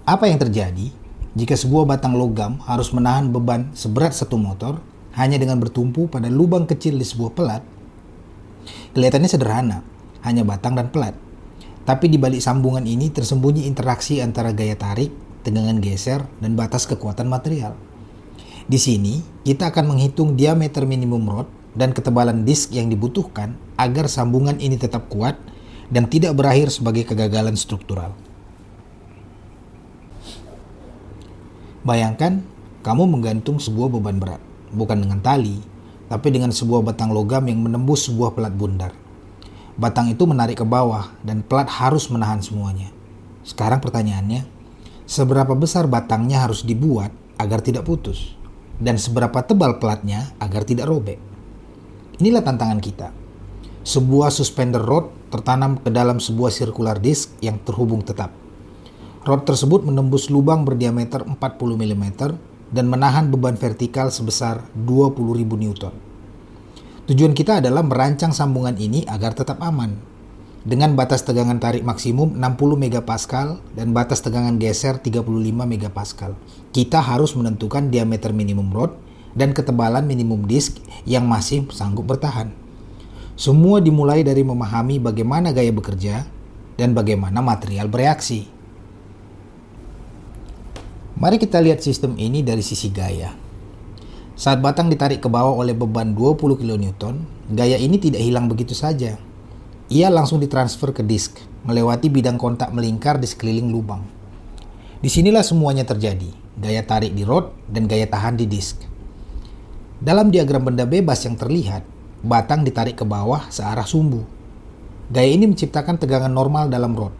Apa yang terjadi jika sebuah batang logam harus menahan beban seberat satu motor hanya dengan bertumpu pada lubang kecil di sebuah pelat? Kelihatannya sederhana, hanya batang dan pelat. Tapi di balik sambungan ini tersembunyi interaksi antara gaya tarik, tegangan geser, dan batas kekuatan material. Di sini, kita akan menghitung diameter minimum rod dan ketebalan disk yang dibutuhkan agar sambungan ini tetap kuat dan tidak berakhir sebagai kegagalan struktural. Bayangkan, kamu menggantung sebuah beban berat, bukan dengan tali, tapi dengan sebuah batang logam yang menembus sebuah pelat bundar. Batang itu menarik ke bawah dan pelat harus menahan semuanya. Sekarang pertanyaannya, seberapa besar batangnya harus dibuat agar tidak putus? Dan seberapa tebal pelatnya agar tidak robek? Inilah tantangan kita. Sebuah suspender rod tertanam ke dalam sebuah circular disc yang terhubung tetap. Rod tersebut menembus lubang berdiameter 40 mm dan menahan beban vertikal sebesar 20.000 Newton. Tujuan kita adalah merancang sambungan ini agar tetap aman. Dengan batas tegangan tarik maksimum 60 MPa dan batas tegangan geser 35 MPa. Kita harus menentukan diameter minimum rod dan ketebalan minimum disk yang masih sanggup bertahan. Semua dimulai dari memahami bagaimana gaya bekerja dan bagaimana material bereaksi. Mari kita lihat sistem ini dari sisi gaya. Saat batang ditarik ke bawah oleh beban 20 kN, gaya ini tidak hilang begitu saja. Ia langsung ditransfer ke disk, melewati bidang kontak melingkar di sekeliling lubang. Disinilah semuanya terjadi, gaya tarik di rod dan gaya tahan di disk. Dalam diagram benda bebas yang terlihat, batang ditarik ke bawah searah sumbu. Gaya ini menciptakan tegangan normal dalam rod.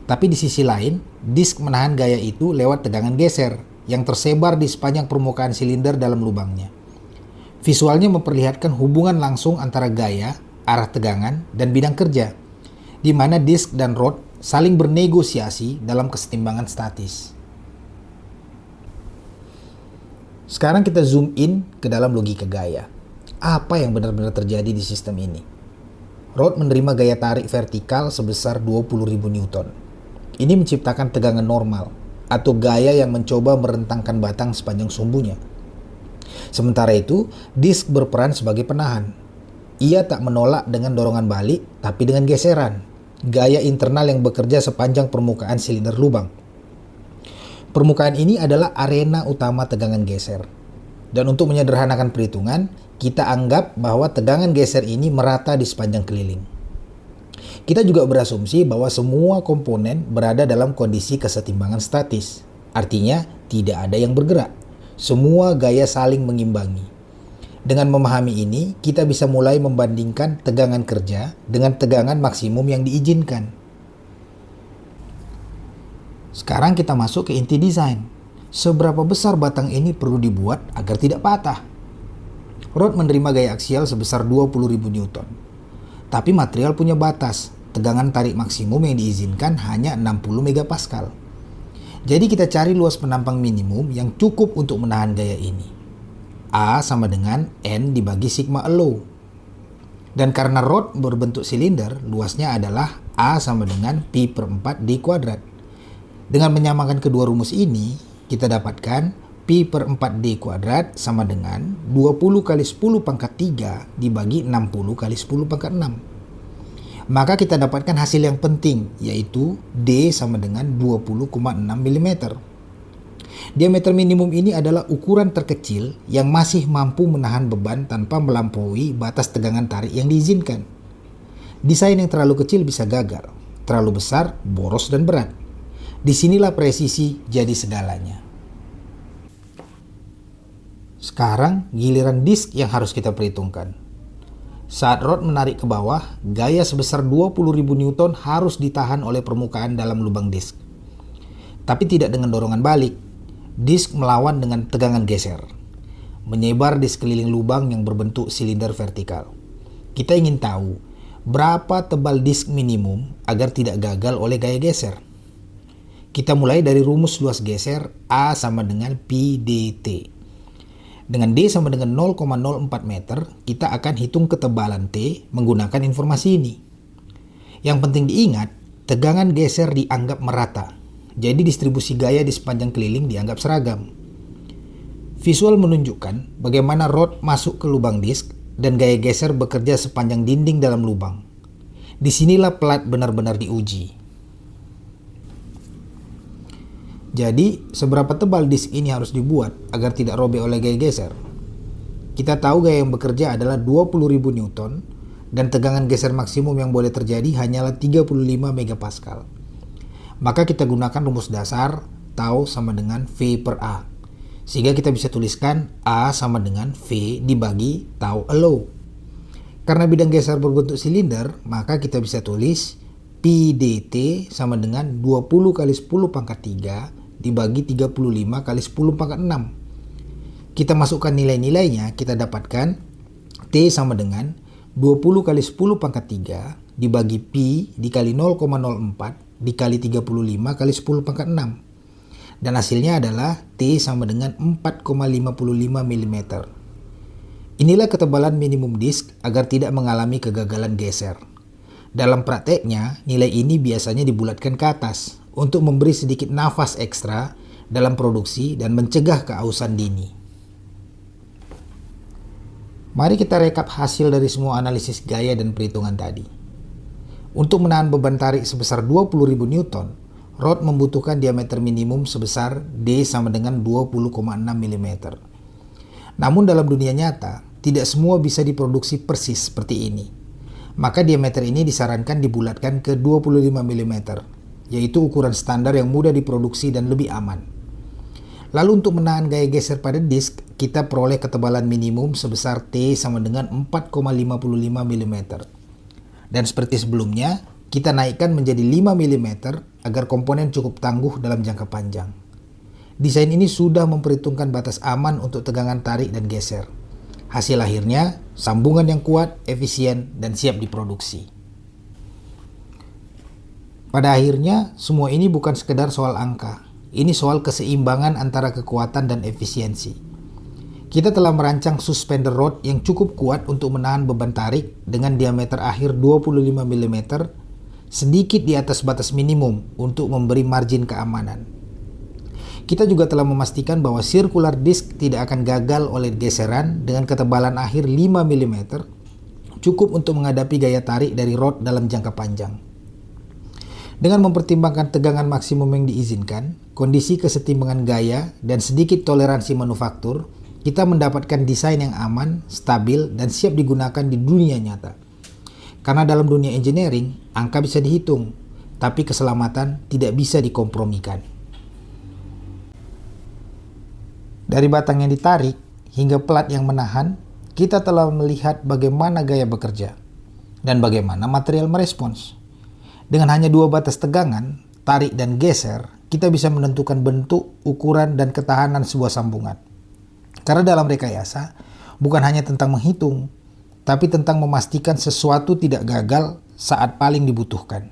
Tapi di sisi lain, disk menahan gaya itu lewat tegangan geser yang tersebar di sepanjang permukaan silinder dalam lubangnya. Visualnya memperlihatkan hubungan langsung antara gaya, arah tegangan, dan bidang kerja, di mana disk dan rod saling bernegosiasi dalam kesetimbangan statis. Sekarang kita zoom in ke dalam logika gaya. Apa yang benar-benar terjadi di sistem ini? Rod menerima gaya tarik vertikal sebesar 20.000 Newton. Ini menciptakan tegangan normal, atau gaya yang mencoba merentangkan batang sepanjang sumbunya. Sementara itu, disk berperan sebagai penahan. Ia tak menolak dengan dorongan balik, tapi dengan geseran. Gaya internal yang bekerja sepanjang permukaan silinder lubang. Permukaan ini adalah arena utama tegangan geser. Dan untuk menyederhanakan perhitungan, kita anggap bahwa tegangan geser ini merata di sepanjang keliling. Kita juga berasumsi bahwa semua komponen berada dalam kondisi kesetimbangan statis. Artinya, tidak ada yang bergerak. Semua gaya saling mengimbangi. Dengan memahami ini, kita bisa mulai membandingkan tegangan kerja dengan tegangan maksimum yang diizinkan. Sekarang kita masuk ke inti desain. Seberapa besar batang ini perlu dibuat agar tidak patah? Rod menerima gaya aksial sebesar 20.000 Newton. Tapi material punya batas. Tegangan tarik maksimum yang diizinkan hanya 60 MPa. Jadi kita cari luas penampang minimum yang cukup untuk menahan gaya ini. A sama dengan N dibagi sigma allow. Dan karena rod berbentuk silinder, luasnya adalah A sama dengan Pi per 4 D kuadrat. Dengan menyamakan kedua rumus ini, kita dapatkan Pi per 4 D kuadrat sama dengan 20 kali 10 pangkat 3 dibagi 60 kali 10 pangkat 6. Maka kita dapatkan hasil yang penting, yaitu D sama dengan 20,6 mm. Diameter minimum ini adalah ukuran terkecil yang masih mampu menahan beban tanpa melampaui batas tegangan tarik yang diizinkan. Desain yang terlalu kecil bisa gagal, terlalu besar, boros dan berat. Disinilah presisi jadi segalanya. Sekarang giliran disk yang harus kita perhitungkan. Saat rod menarik ke bawah, gaya sebesar 20.000 Newton harus ditahan oleh permukaan dalam lubang disk. Tapi tidak dengan dorongan balik. Disk melawan dengan tegangan geser, menyebar di sekeliling lubang yang berbentuk silinder vertikal. Kita ingin tahu berapa tebal disk minimum agar tidak gagal oleh gaya geser. Kita mulai dari rumus luas geser A sama dengan Pi dt. Dengan D sama dengan 0,04 meter, kita akan hitung ketebalan T menggunakan informasi ini. Yang penting diingat, tegangan geser dianggap merata. jadi distribusi gaya di sepanjang keliling dianggap seragam. Visual menunjukkan bagaimana rod masuk ke lubang disk dan gaya geser bekerja sepanjang dinding dalam lubang. Disinilah pelat benar-benar diuji. Jadi, seberapa tebal disk ini harus dibuat agar tidak robek oleh gaya geser? Kita tahu gaya yang bekerja adalah 20.000 Newton dan tegangan geser maksimum yang boleh terjadi hanyalah 35 megapascal. Maka kita gunakan rumus dasar tau sama dengan V per A. Sehingga kita bisa tuliskan A sama dengan V dibagi tau allow. Karena bidang geser berbentuk silinder, maka kita bisa tulis Pi dt sama dengan 20 kali 10 pangkat 3 dibagi 35 kali 10 pangkat 6. Kita masukkan nilai-nilainya, kita dapatkan T sama dengan 20 kali 10 pangkat 3 dibagi Pi dikali 0,04 dikali 35 kali 10 pangkat 6. Dan hasilnya adalah T sama dengan 4,55 mm. Inilah ketebalan minimum disk agar tidak mengalami kegagalan geser. Dalam prakteknya, nilai ini biasanya dibulatkan ke atas untuk memberi sedikit nafas ekstra dalam produksi dan mencegah keausan dini. Mari kita rekap hasil dari semua analisis gaya dan perhitungan tadi. Untuk menahan beban tarik sebesar 20.000 Newton, rod membutuhkan diameter minimum sebesar D sama dengan 20,6 mm. Namun dalam dunia nyata, tidak semua bisa diproduksi persis seperti ini. Maka diameter ini disarankan dibulatkan ke 25 mm, yaitu ukuran standar yang mudah diproduksi dan lebih aman. Lalu untuk menahan gaya geser pada disk, kita peroleh ketebalan minimum sebesar T sama dengan 4,55 mm. Dan seperti sebelumnya, kita naikkan menjadi 5 mm agar komponen cukup tangguh dalam jangka panjang. Desain ini sudah memperhitungkan batas aman untuk tegangan tarik dan geser. Hasil akhirnya, sambungan yang kuat, efisien, dan siap diproduksi. Pada akhirnya, semua ini bukan sekedar soal angka. Ini soal keseimbangan antara kekuatan dan efisiensi. Kita telah merancang suspender rod yang cukup kuat untuk menahan beban tarik dengan diameter akhir 25 mm, sedikit di atas batas minimum untuk memberi margin keamanan. Kita juga telah memastikan bahwa circular disk tidak akan gagal oleh geseran dengan ketebalan akhir 5 mm, cukup untuk menghadapi gaya tarik dari rod dalam jangka panjang. Dengan mempertimbangkan tegangan maksimum yang diizinkan, kondisi kesetimbangan gaya, dan sedikit toleransi manufaktur, kita mendapatkan desain yang aman, stabil, dan siap digunakan di dunia nyata. Karena dalam dunia engineering, angka bisa dihitung, tapi keselamatan tidak bisa dikompromikan. Dari batang yang ditarik hingga pelat yang menahan, kita telah melihat bagaimana gaya bekerja dan bagaimana material merespons. Dengan hanya dua batas tegangan, tarik dan geser, kita bisa menentukan bentuk, ukuran, dan ketahanan sebuah sambungan. Karena dalam rekayasa, bukan hanya tentang menghitung, tapi tentang memastikan sesuatu tidak gagal saat paling dibutuhkan.